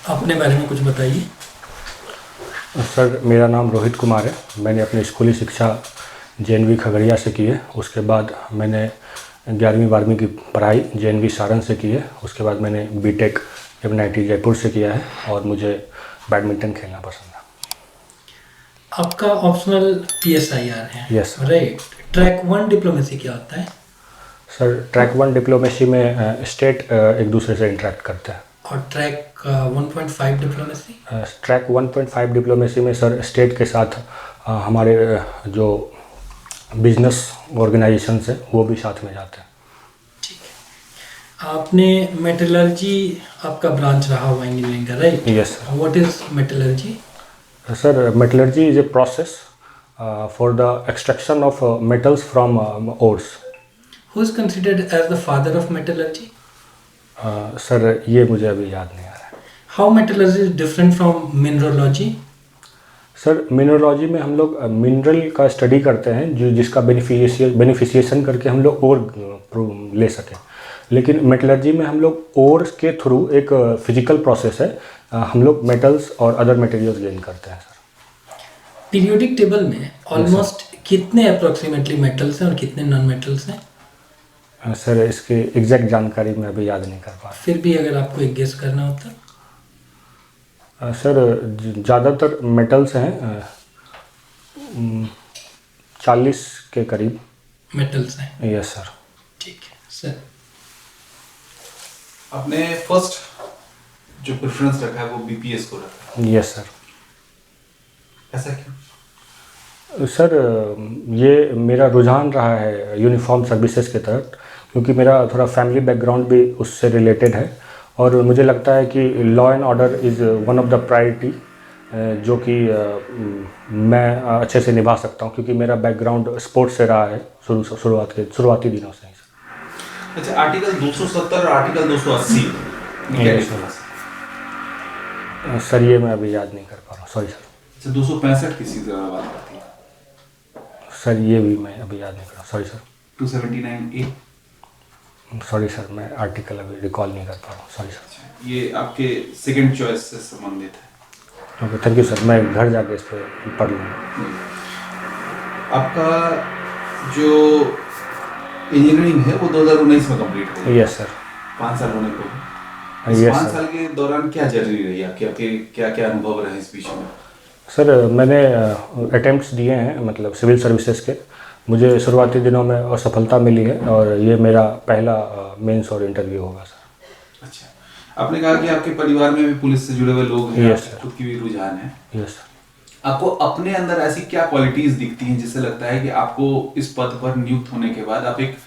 अपने बारे में कुछ बताइए। सर, मेरा नाम रोहित कुमार है। मैंने अपनी स्कूली शिक्षा JNV खगड़िया से की है। उसके बाद मैंने 11वीं-12वीं की पढ़ाई JNV सारण से की है। उसके बाद मैंने BTech MNIT जयपुर से किया है और मुझे बैडमिंटन खेलना पसंद है। आपका ऑप्शनल PSIR है, yes sir. Right. Track 1 diplomacy क्या होता है? सर, ट्रैक 1 डिप्लोमेसी में स्टेट एक दूसरे से इंटरेक्ट करते हैं। और ट्रैक 1.5 डिप्लोमेसी? ट्रैक 1.5 डिप्लोमेसी में सर स्टेट के साथ हमारे जो बिजनेस ऑर्गेनाइजेशंस हैं वो भी साथ में जाते हैं। ठीक है। आपने मेटलर्जी आपका ब्रांच रहा हुआ इंजीनियरिंग का, right? Yes sir. What is metallurgy? Sir, metallurgy is a process for the extraction of metals from ores. Who is considered as the father of metallurgy? Sir, ये मुझे अभी याद नहीं आ रहा है। How metallurgy is different from mineralogy? Sir, mineralogy में हम लोग मिनरल का स्टडी करते हैं जो जिसका बेनिफिशिएशन करके हम लोग और ले सकें। लेकिन मेटलर्जी में हम लोग ओर्स के थ्रू एक फिजिकल प्रोसेस है, हम लोग मेटल्स और अदर मटेरियल्स गेन करते हैं सर। पीरियोडिक टेबल में ऑलमोस्ट कितने अप्रोक्सीमेटली मेटल्स हैं और कितने नॉन मेटल्स हैं? सर, इसकी एग्जैक्ट जानकारी मैं अभी याद नहीं कर पा रहा। फिर भी अगर आपको एक गेस करना होता? सर, ज़्यादातर मेटल्स हैं, 40 के करीब मेटल्स हैं। Yes sir. ठीक है सर। आपने फर्स्ट जो प्रेफरेंस रखा है वो BPS को रखा है, यस सर। ऐसा क्यों? सर, ये मेरा रुझान रहा है यूनिफॉर्म सर्विसेज की तरफ, क्योंकि मेरा थोड़ा फैमिली बैकग्राउंड भी उससे रिलेटेड है और मुझे लगता है कि law and order is one of the priority जो कि मैं अच्छे से निभा सकता हूँ, क्योंकि मेरा बैकग्राउंड स्पोर्ट्स से रहा है शुरुआती दिनों से ही सर। अच्छा, आर्टिकल 270 और आर्टिकल 280 में क्या Yes, डिफरेंस है? सर, ये मैं अभी याद नहीं कर पा रहा हूँ, सॉरी सर। अच्छा, 265 किसी तरह बात करती है, सर, ये भी मैं अभी याद नहीं कर रहा, sorry sir. 279A। Sorry sir, मैं आर्टिकल अभी रिकॉल नहीं कर पा रहा हूँ, सॉरी सर। अच्छा, ये आपके सेकंड चॉइस से संबंधित है। ओके, थैंक यू सर, मैं घर जाके इस पर पढ़ लूँगा। आपका जो इंजीनियरिंग है वो 2019 में कंप्लीट हो गई। Yes sir. 5 साल होने को। इस Yes, 5 sir. साल के दौरान क्या जर्नी रही आपकी? आपके क्या क्या अनुभव रहे इस बीच में? सर, मैंने अटेम्प्ट्स दिए हैं, मतलब सिविल सर्विसेज के। मुझे शुरुआती दिनों में असफलता मिली है और ये मेरा पहला मेंस और इंटरव्यू होगा सर। अच्छा, आपने कहा कि आपके परिवार में भी पुलिस से जुड़े हुए लोग हैं, Yes, आपकी sir. खुद की भी रुझान है। Yes sir. आपको अपने अंदर ऐसी क्या क्वालिटीज दिखती हैं जिससे लगता है कि आपको इस पद पर नियुक्त होने के बाद, आप एक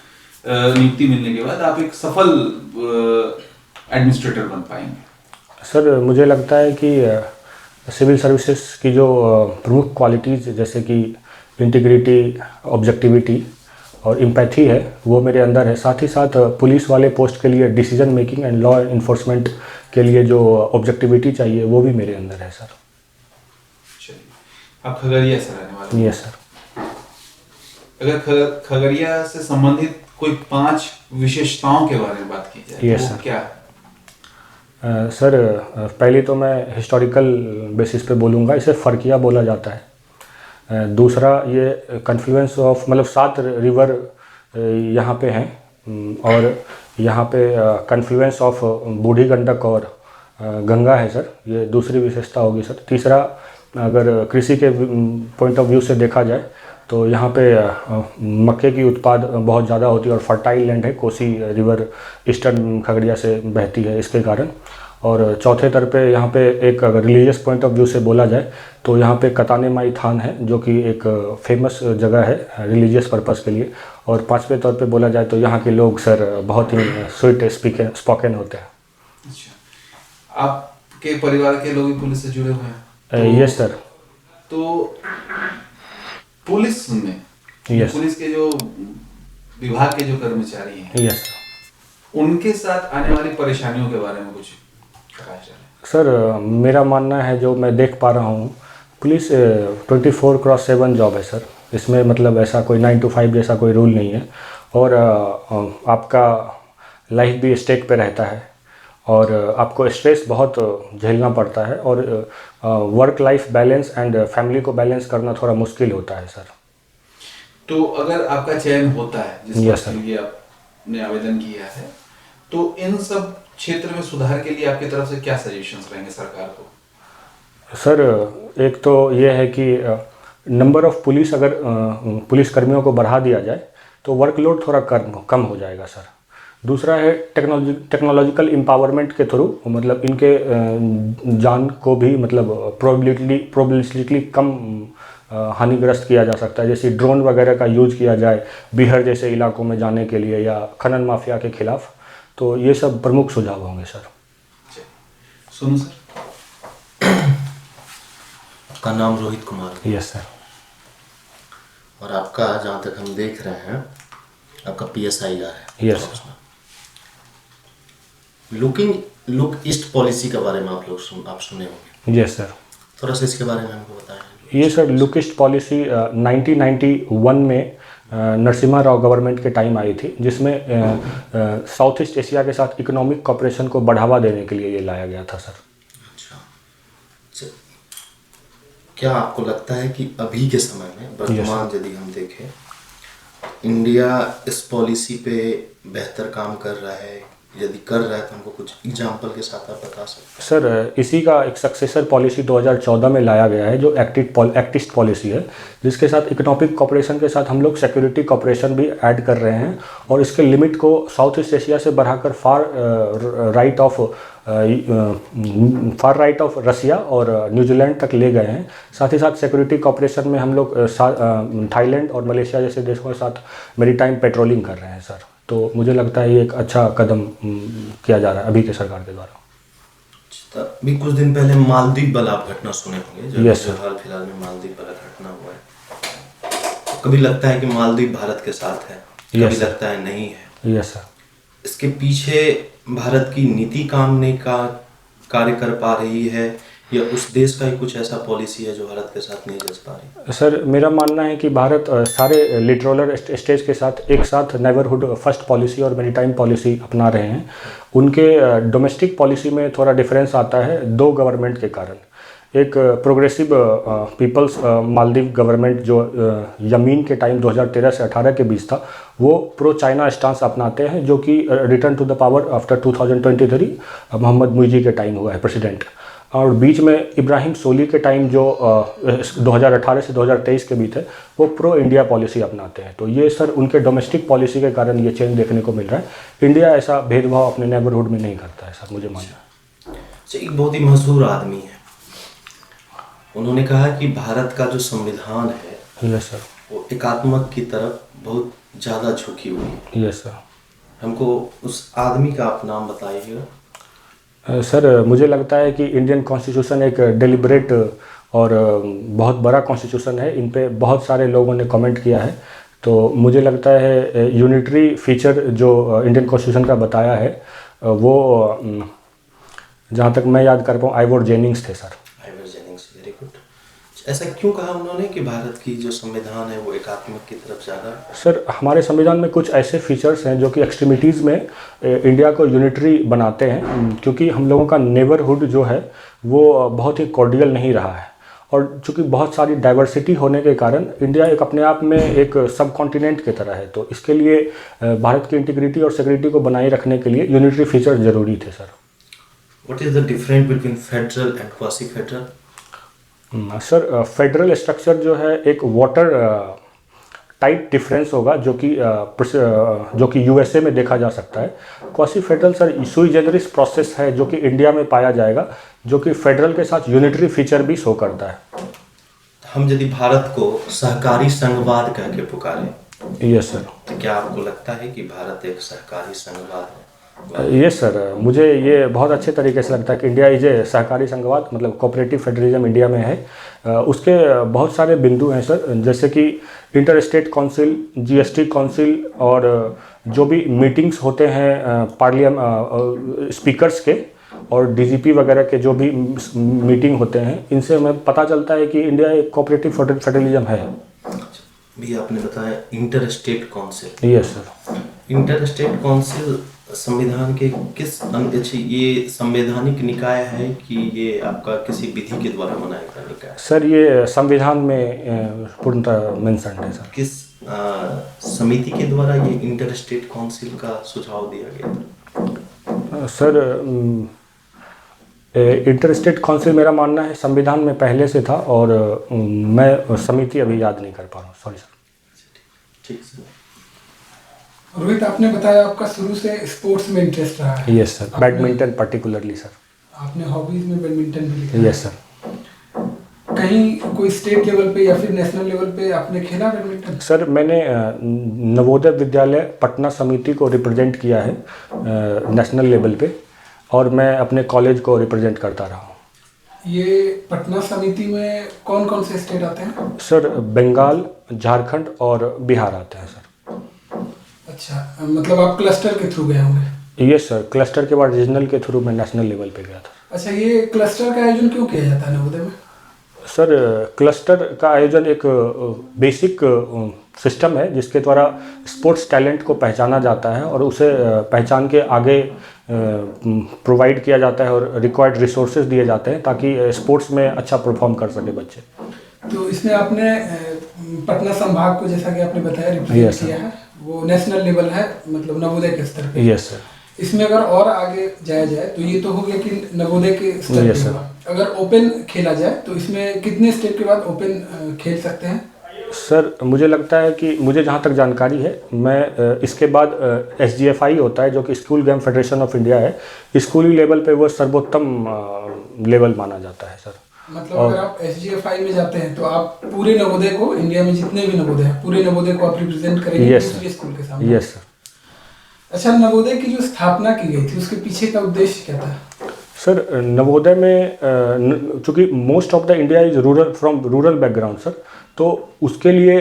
नियुक्ति मिलने के बाद आप एक सफल एडमिनिस्ट्रेटर बन पाएंगे? सर, मुझे लगता है कि सिविल सर्विसेज की जो प्रमुख क्वालिटीज़ जैसे कि इंटीग्रिटी, ऑब्जेक्टिविटी और एम्पैथी है वो मेरे अंदर है। साथ ही साथ पुलिस वाले पोस्ट के लिए decision making and law enforcement के लिए जो ऑब्जेक्टिविटी चाहिए वो भी मेरे अंदर है सर। चलिए, आप खगड़िया से रहने वाले हैं। Yes sir. अगर खगड़िया से संबंधित कोई 5 विशेषताओं के बारे में बात की जाए Yes, तो sir. वो क्या है? सर, पहले तो मैं हिस्टोरिकल बेसिस पे बोलूँगा, इसे फ़र्किया बोला जाता है। दूसरा, ये कन्फ्लुएंस ऑफ मतलब 7 रिवर यहाँ पे हैं और यहाँ पे कन्फ्लुएंस ऑफ बूढ़ी गंडक और गंगा है सर, ये दूसरी विशेषता होगी सर। तीसरा, अगर कृषि के पॉइंट ऑफ व्यू से देखा जाए तो यहाँ पे मक्के की उत्पाद बहुत ज़्यादा होती है और फर्टाइल लैंड है, कोसी रिवर ईस्टर्न खगड़िया से बहती है इसके कारण। और चौथे तौर पे यहाँ पे एक अगर रिलीजियस पॉइंट ऑफ व्यू से बोला जाए तो यहाँ पे कताने माई थान है जो कि एक फेमस जगह है रिलीजियस पर्पस के लिए। और पाँचवें तौर पे बोला जाए तो यहाँ के लोग सर बहुत ही स्वीट स्पोकन होते हैं। अच्छा, आपके परिवार के लोग भी पुलिस से जुड़े हुए हैं? Yes sir. तो पुलिस में Yes. पुलिस के जो विभाग के जो कर्मचारी हैं, यस सर। उनके साथ आने वाली परेशानियों के बारे में कुछ प्रकाश डालें। सर, मेरा मानना है जो मैं देख पा रहा हूँ, पुलिस 24/7 जॉब है सर। इसमें मतलब ऐसा कोई 9 to 5 जैसा कोई रूल नहीं है और आपका लाइफ भी स्टेक पे रहता है और आपको स्ट्रेस बहुत झेलना पड़ता है और work life balance and family को बैलेंस करना थोड़ा मुश्किल होता है सर। तो अगर आपका चयन होता है जिस Yes, पद sir. के लिए आपने आवेदन किया है, तो इन सब क्षेत्र में सुधार के लिए आपकी तरफ से क्या सजेशंस रहेंगे सरकार को? सर एक तो ये है कि नंबर ऑफ़ पुलिस अगर पुलिस कर्मियों को बढ़ा दिया जाए तो वर्कलोड थोड़ा कम हो जाएगा सर। दूसरा है टेक्नोलॉजिकल एम्पावरमेंट के थ्रू मतलब इनके जान को भी मतलब प्रोबेबिलिस्टिकली कम हानिग्रस्त किया जा सकता है, जैसे ड्रोन वगैरह का यूज़ किया जाए बिहार जैसे इलाकों में जाने के लिए या खनन माफिया के खिलाफ। तो ये सब प्रमुख सुझाव होंगे सर। सोनू सर? आपका नाम रोहित कुमार है यस सर। और आपका जहाँ तक हम देख रहे हैं आपका PSIR है। Yes sir. Look east policy के बारे में आप सुने होंगे, यस सर। थोड़ा सा इसके बारे में हमको बताएं। ये सर लुक ईस्ट पॉलिसी 1991 में नरसिम्हा राव गवर्नमेंट के टाइम आई थी, जिसमें साउथ ईस्ट एशिया के साथ इकोनॉमिक कॉपरेशन को बढ़ावा देने के लिए ये लाया गया था सर। अच्छा, क्या आपको लगता है कि अभी के समय में वर्तमान यदि हम देखें इंडिया इस पॉलिसी पे बेहतर काम कर रहा है? यदि कर रहा है तो हमको कुछ एग्जाम्पल के साथ आप बता सकते हैं? सर इसी का एक सक्सेसर पॉलिसी 2014 में लाया गया है जो एक्टिस्ट पॉलिसी है, जिसके साथ इकोनॉमिक कॉपरेशन के साथ हम लोग सिक्योरिटी कॉपरेशन भी ऐड कर रहे हैं और इसके लिमिट को साउथ ईस्ट एशिया से बढ़ाकर फार राइट ऑफ रसिया और न्यूजीलैंड तक ले गए हैं। साथ ही साथ सिक्योरिटी कॉपरेशन में हम लोग थाईलैंड और मलेशिया जैसे देशों के साथ मैरीटाइम पेट्रोलिंग कर रहे हैं सर। तो मुझे लगता है ये एक अच्छा कदम किया जा रहा है अभी के सरकार के द्वारा। अभी कुछ दिन पहले मालदीव वाला आप घटना सुने होंगे जो Yes, sir. हाल फिलहाल में मालदीव वाला घटना हुआ है। तो कभी लगता है कि मालदीव भारत के साथ है, कभी Yes, sir. लगता है नहीं है। Yes sir. इसके पीछे भारत की नीति काम नहीं का कार्य कर पा रही है या उस देश का ही कुछ ऐसा पॉलिसी है जो भारत के साथ नहीं जच पा रही? सर मेरा मानना है कि भारत सारे लिटरल स्टेज के साथ एक साथ नेबरहुड फर्स्ट पॉलिसी और मैरीटाइम पॉलिसी अपना रहे हैं। उनके डोमेस्टिक पॉलिसी में थोड़ा डिफरेंस आता है दो गवर्नमेंट के कारण। एक प्रोग्रेसिव पीपल्स मालदीव गवर्नमेंट जो यमीन के टाइम 2013 से 18 के बीच था, वो प्रो चाइना स्टांस अपनाते हैं, जो कि return to the power after 2023 Mohamed Muizzu के टाइम हुआ है प्रेसिडेंट। और बीच में इब्राहिम सोली के टाइम जो 2018 से 2023 के बीच है, वो प्रो इंडिया पॉलिसी अपनाते हैं। तो ये सर उनके डोमेस्टिक पॉलिसी के कारण ये चेंज देखने को मिल रहा है। इंडिया ऐसा भेदभाव अपने नेबरहुड में नहीं करता है सर, मुझे मानना है। एक बहुत ही मशहूर आदमी है, उन्होंने कहा कि भारत का जो संविधान है यस सर। वो एकात्मक की तरफ बहुत ज़्यादा झुकी हुई है। Yes sir. हमको उस आदमी का आप नाम बताइएगा। सर मुझे लगता है कि इंडियन कॉन्स्टिट्यूशन एक डेलिब्रेट और बहुत बड़ा कॉन्स्टिट्यूशन है। इन पे बहुत सारे लोगों ने कमेंट किया है, तो मुझे लगता है यूनिटरी फीचर जो इंडियन कॉन्स्टिट्यूशन का बताया है वो जहाँ तक मैं याद कर पाऊँ आइवोर जेनिंग्स थे sir. Ivor Jennings, very good. ऐसा क्यों कहा उन्होंने कि भारत की जो संविधान है वो एकात्मक की तरफ ज़्यादा? सर हमारे संविधान में कुछ ऐसे फीचर्स हैं जो कि एक्सट्रीमिटीज़ में इंडिया को यूनिटरी बनाते हैं, क्योंकि हम लोगों का नेबरहुड जो है वो बहुत ही कॉर्डियल नहीं रहा है। और चूँकि बहुत सारी डाइवर्सिटी होने के कारण इंडिया एक अपने आप में एक सब कॉन्टिनेंट की तरह है, तो इसके लिए भारत की इंटीग्रिटी और सिक्योरिटी को बनाए रखने के लिए यूनिटरी फीचर्स ज़रूरी थे sir. What is the difference between federal and quasi federal? Sir federal structure जो है एक वाटर टाइप डिफरेंस होगा जो कि यूएसए में देखा जा सकता है। क्वासी फेडरल सर सुई जेनरिस प्रोसेस है जो कि इंडिया में पाया जाएगा, जो कि फेडरल के साथ यूनिटरी फीचर भी शो करता है। हम यदि भारत को सहकारी संघवाद कह के पुकारें, यस सर, तो क्या आपको लगता है कि भारत एक सहकारी संघवाद है? यस सर, मुझे ये बहुत अच्छे तरीके से लगता है कि इंडिया इज ए सहकारी संघवाद, मतलब कोऑपरेटिव फेडरलिज्म इंडिया में है। उसके बहुत सारे बिंदु हैं सर, जैसे कि inter state council, GST council और जो भी मीटिंग्स होते हैं पार्लियामेंट स्पीकर्स के और डीजीपी वगैरह के जो भी मीटिंग होते हैं, इनसे हमें पता चलता है कि इंडिया एक कोऑपरेटिव फेडरलिज्म है। भी आपने बताया inter state council. Yes sir. Inter state council संविधान के किस अच्छा, ये संवैधानिक निकाय है कि ये आपका किसी विधि के द्वारा बनाया गया निकाय? सर ये संविधान में पूर्णतः मेंशन है सर। किस समिति के द्वारा ये इंटर स्टेट काउंसिल का सुझाव दिया गया था? सर इंटर स्टेट काउंसिल मेरा मानना है संविधान में पहले से था, और मैं समिति अभी याद नहीं कर पा रहा हूँ, सॉरी सर। ठीक सर। रोहित, आपने बताया आपका शुरू से स्पोर्ट्स में इंटरेस्ट रहा है। Yes sir, badminton particularly sir. आपने हॉबीज में बैडमिंटन भी लिखा है। Yes sir. कहीं कोई स्टेट लेवल पे या फिर नेशनल लेवल पे आपने खेला बैडमिंटन? सर मैंने नवोदय विद्यालय पटना समिति को रिप्रेजेंट किया है नेशनल लेवल पे, और मैं अपने कॉलेज को रिप्रेजेंट करता रहा हूँ। ये पटना समिति में कौन कौन से स्टेट आते हैं? सर बंगाल, झारखंड और बिहार आते हैं सर। अच्छा, मतलब आप क्लस्टर के थ्रू गए होंगे? यस सर, क्लस्टर के बाद रीजनल के थ्रू मैं नेशनल लेवल पे गया था। अच्छा, ये क्लस्टर का आयोजन क्यों किया जाता है नवोदय में? सर क्लस्टर का आयोजन एक बेसिक सिस्टम है जिसके द्वारा स्पोर्ट्स टैलेंट को पहचाना जाता है और उसे पहचान के आगे प्रोवाइड किया जाता है और रिक्वायर्ड रिसोर्सेज दिए जाते हैं ताकि स्पोर्ट्स में अच्छा परफॉर्म कर सके बच्चे। तो इसमें आपने पटना संभाग को, जैसा कि आपने बताया, रिप्रेजेंट किया है। वो नेशनल लेवल है, मतलब नवोदय के स्तर पे। Yes sir. इसमें अगर और आगे जाया जाए तो ये तो हो गया कि नवोदय के स्तर Yes, पे हुआ। अगर ओपन खेला जाए तो इसमें कितने स्टेप के बाद ओपन खेल सकते हैं? सर मुझे लगता है कि मुझे जहाँ तक जानकारी है, मैं इसके बाद SGFI होता है जो कि school game federation of India है, स्कूली लेवल पे वो सर्वोत्तम लेवल माना जाता है सर। मतलब अगर आप SGFI में जाते हैं तो आप पूरे नवोदय को, इंडिया में जितने भी नवोदय हैं, पूरे नवोदय को आप रिप्रेजेंट करेंगे दूसरे स्कूल के सामने? Yes sir. अच्छा, नवोदय की जो स्थापना की गई थी उसके पीछे का उद्देश्य क्या था? सर नवोदय में चूँकि most of the India is rural, from rural background sir, तो उसके लिए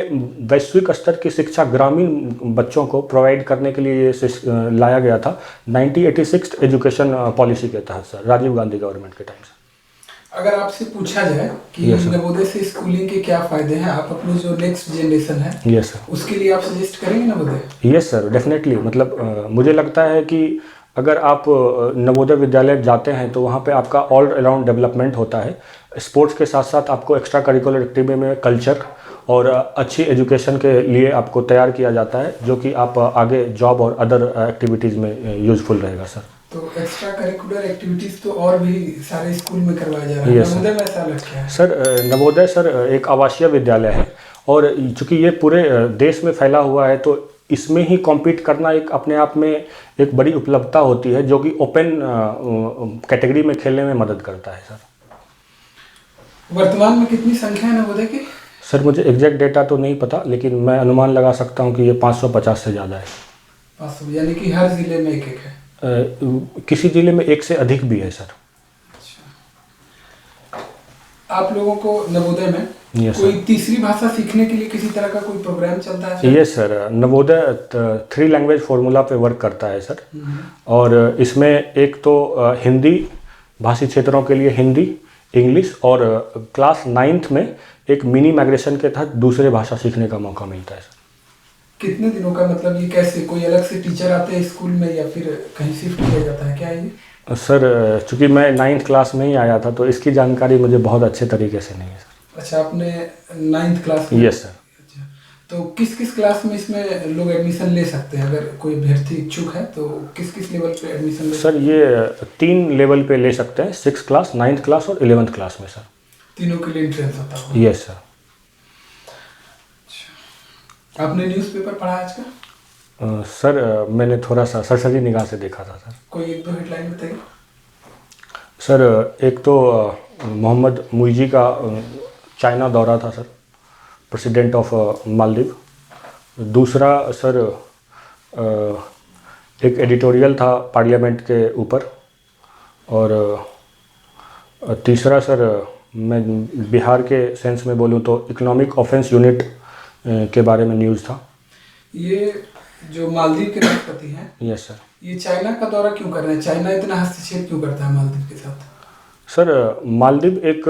वैश्विक स्तर की शिक्षा ग्रामीण बच्चों को प्रोवाइड करने के लिए ये लाया गया था 1986 एजुकेशन पॉलिसी के तहत सर, राजीव गांधी गवर्नमेंट के टाइम से। अगर आपसे पूछा जाए कि नवोदय से स्कूलिंग के क्या फायदे हैं, आप अपनी जो नेक्स्ट जनरेशन है यस सर, उसके लिए आप सजेस्ट करेंगे नवोदय? Yes sir, definitely. मतलब मुझे लगता है कि अगर आप नवोदय विद्यालय जाते हैं तो वहाँ पे आपका ऑल अराउंड डेवलपमेंट होता है। स्पोर्ट्स के साथ साथ आपको एक्स्ट्रा करिकुलर एक्टिविटी में कल्चर और अच्छी एजुकेशन के लिए आपको तैयार किया जाता है, जो कि आप आगे जॉब और अदर एक्टिविटीज़ में यूज़फुल रहेगा सर। तो एक्स्ट्रा करिकुलर एक्टिविटीज तो और भी सारे स्कूल में करवाया जा रहा है। नवोदय में ऐसा लक्ष्य है? सर नवोदय सर एक आवासीय विद्यालय है और चूँकि ये पूरे देश में फैला हुआ है तो इसमें ही कॉम्पीट करना एक अपने आप में एक बड़ी उपलब्धता होती है, जो कि ओपन कैटेगरी में खेलने में मदद करता है सर। वर्तमान में कितनी संख्या है नवोदय की? सर मुझे एग्जैक्ट डेटा तो नहीं पता, लेकिन मैं अनुमान लगा सकता हूँ कि ये 550 से ज़्यादा है। 500, यानी कि हर जिले में एक एक है? किसी जिले में एक से अधिक भी है सर। आप लोगों को नवोदय में कोई तीसरी भाषा सीखने के लिए किसी तरह का कोई प्रोग्राम चलता है? Yes sir, Navodaya 3 language formula पे वर्क करता है सर। और इसमें एक तो हिंदी भाषी क्षेत्रों के लिए हिंदी, इंग्लिश, और क्लास 9th में एक मिनी माइग्रेशन के तहत दूसरे भाषा सीखने का मौका मिलता है सर। कितने दिनों का, मतलब ये कैसे, कोई अलग से टीचर आते हैं स्कूल में या फिर कहीं शिफ्ट किया जाता है, क्या है ये? सर चूँकि मैं 9th क्लास में ही आया था तो इसकी जानकारी मुझे बहुत अच्छे तरीके से नहीं है सर। अच्छा, आपने 9th क्लास में? Yes sir. अच्छा, तो किस किस क्लास में इसमें लोग एडमिशन ले सकते हैं? अगर कोई अभ्यर्थी इच्छुक है तो किस किस लेवल पे एडमिशन ले? सर ये 3 लेवल पे ले सकते हैं, 6th क्लास, 9th क्लास और 11th क्लास में सर। तीनों के लिए एंट्रेंस होता है? Yes sir. आपने न्यूज़पेपर पढ़ा आज का? सर मैंने थोड़ा सा सरसरी निगाह से देखा था सर। कोई एक दो हेडलाइन बताइए। सर एक तो मोहम्मद मुइजी का चाइना दौरा था सर, प्रेसिडेंट ऑफ मालदीव। दूसरा सर एक एडिटोरियल था पार्लियामेंट के ऊपर। और तीसरा सर मैं बिहार के सेंस में बोलूँ तो इकोनॉमिक ऑफेंस यूनिट के बारे में न्यूज़ था। ये जो मालदीव के राष्ट्रपति हैं, यस सर, ये चाइना का दौरा क्यों कर रहे हैं? चाइना इतना हस्तक्षेप क्यों करता है मालदीव के साथ? सर मालदीव एक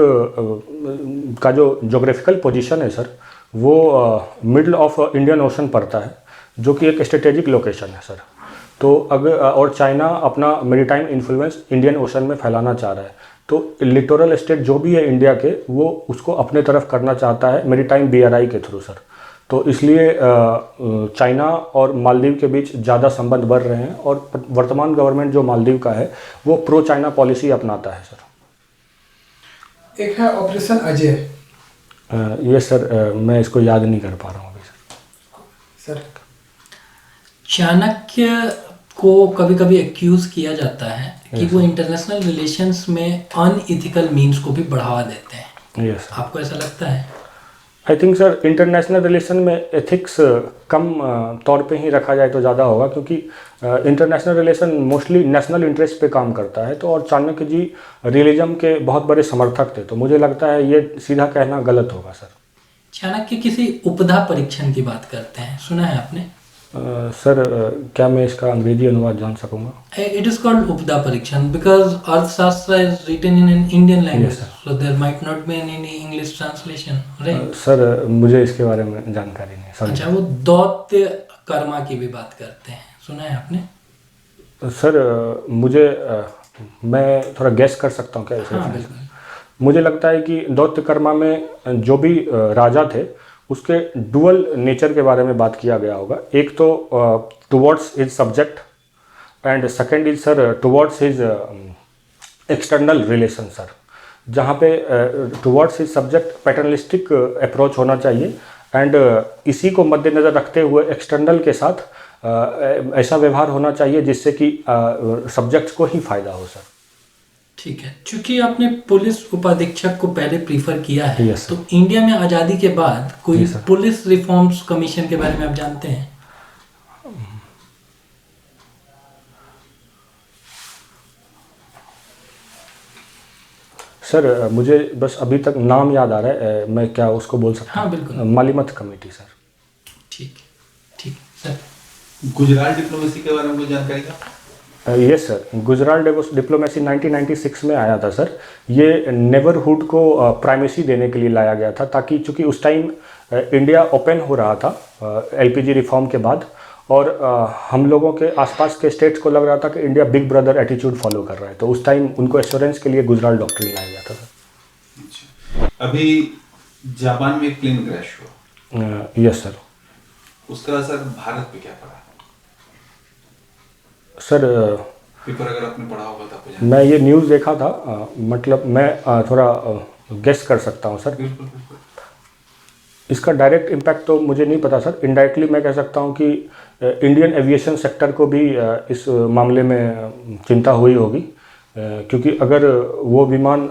का जो जोग्राफिकल पोजीशन है सर, वो मिडल ऑफ इंडियन ओशन पड़ता है, जो कि एक स्ट्रेटेजिक लोकेशन है सर। तो अगर और चाइना अपना मेरीटाइम इन्फ्लुएंस इंडियन ओशन में फैलाना चाह रहा है, तो लिटोरल स्टेट जो भी है इंडिया के, वो उसको अपने तरफ करना चाहता है मेरीटाइम BRI के थ्रू सर। तो इसलिए चाइना और मालदीव के बीच ज़्यादा संबंध बढ़ रहे हैं, और वर्तमान गवर्नमेंट जो मालदीव का है वो प्रो चाइना पॉलिसी अपनाता है सर। एक है ऑपरेशन अजय। ये सर मैं इसको याद नहीं कर पा रहा हूँ अभी सर। चाणक्य को कभी कभी एक्यूज किया जाता है कि वो इंटरनेशनल रिलेशंस में अनइथिकल मीन्स को भी बढ़ावा देते हैं। यस। आपको ऐसा लगता है? I think sir international relation में एथिक्स कम तौर पे ही रखा जाए तो ज़्यादा होगा, क्योंकि international relation mostly national interest पे काम करता है। तो और चाणक्य जी रियलिज्म के बहुत बड़े समर्थक थे, तो मुझे लगता है ये सीधा कहना गलत होगा सर। चाणक्य किसी उपधा परीक्षण की बात करते हैं, सुना है आपने? सर क्या मैं इसका अंग्रेजी अनुवाद जान सकूंगा? इट इज कॉल्ड उपधा परीक्षण because Arthashastra is written in an Indian language, so there might not be any English translation, right? Sir मुझे इसके बारे में जानकारी नहीं सर। अच्छा, वो दौत्य कर्मा की भी बात करते हैं, सुना है आपने? सर मुझे मैं थोड़ा गैस कर सकता हूँ क्या इसे? हाँ बिल्कुल। मुझे लगता है कि दौत्य कर्मा में जो भी राजा थे उसके डुअल नेचर के बारे में बात किया गया होगा। एक तो towards his subject and second is sir towards his external relation sir, जहाँ पे towards his subject paternalistic approach होना चाहिए, एंड इसी को मद्देनज़र रखते हुए एक्सटर्नल के साथ ऐसा व्यवहार होना चाहिए जिससे कि सब्जेक्ट्स को ही फायदा हो सर। ठीक है, चूंकि आपने पुलिस उपाधीक्षक को पहले प्रीफर किया है, Yes, तो इंडिया में आज़ादी के बाद कोई Yes, sir. Police reforms commission के बारे में आप जानते हैं? सर मुझे बस अभी तक नाम याद आ रहा है, मैं क्या उसको बोल सकता हाँ बिल्कुल। मालिमत कमेटी सर। ठीक ठीक सर। गुजरात डिप्लोमेसी के बारे में कोई जानकारी का? यस सर, गुजरात डिप्लोमेसी 1996 में आया था सर। ये नेबरहुड को प्राइमेसी देने के लिए लाया गया था, ताकि चूँकि उस टाइम इंडिया ओपन हो रहा था LPG रिफॉर्म के बाद, और हम लोगों के आसपास के स्टेट्स को लग रहा था कि India big brother attitude follow कर रहा है, तो उस टाइम उनको एश्योरेंस के लिए गुजरात डॉक्ट्रिन लाया गया था सर। अच्छा। अभी जापान में एक प्लेन क्रैश हुआ। Yes sir. उसका असर भारत पे क्या पड़ा? सर पेपर अगर आपने पढ़ा होगा तो आपको मैं ये न्यूज़ देखा था, मतलब मैं थोड़ा गेस कर सकता हूँ सर। बिल्कुल बिल्कुल। इसका डायरेक्ट इम्पैक्ट तो मुझे नहीं पता सर, इनडायरेक्टली मैं कह सकता हूँ कि इंडियन एविएशन सेक्टर को भी इस मामले में चिंता हुई होगी, क्योंकि अगर वो विमान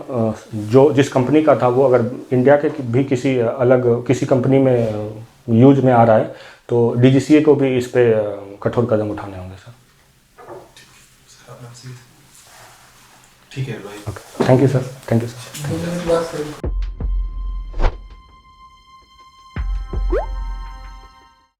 जो जिस कंपनी का था वो अगर इंडिया के भी किसी कंपनी में यूज में आ रहा है, तो DGCA को भी इस पे कठोर कदम उठाने होंगे सर। ठीक है भाई। Thank you sir. Thank you sir. धन्यवाद सर।